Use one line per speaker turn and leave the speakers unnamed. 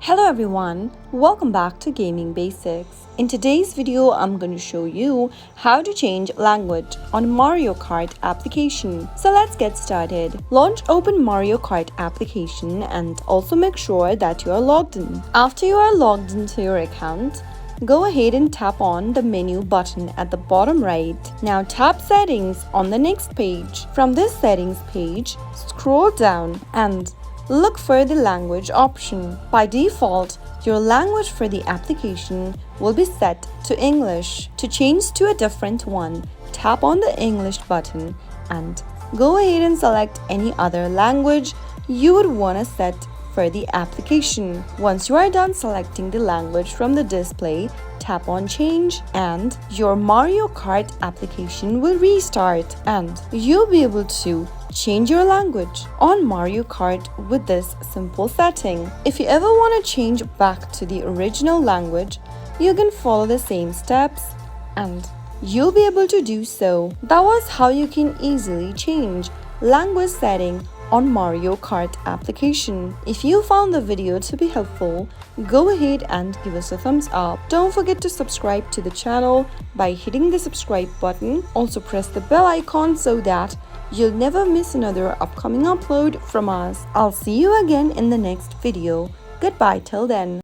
Hello everyone, welcome back to Gaming Basics. In today's video, I'm going to show you how to change language on Mario Kart application. So let's get started. Launch open Mario Kart application and also make sure that you are logged in. After you are logged into your account, go ahead and tap on the menu button at the bottom right. Now tap settings on the next page. From this settings page, scroll down and look for the language option. By default, your language for the application will be set to English. To change to a different one, tap on the English button and go ahead and select any other language you would want to set for the application. Once you are done selecting the language from the display, tap on change and your Mario Kart application will restart and you'll be able to change your language on Mario Kart with this simple setting. If you ever want to change back to the original language, you can follow the same steps and you'll be able to do so. That was how you can easily change language setting on Mario Kart application. If you found the video to be helpful, go ahead and give us a thumbs up. Don't forget to subscribe to the channel by hitting the subscribe button. Also press the bell icon so that you'll never miss another upcoming upload from us. I'll see you again in the next video. Goodbye till then.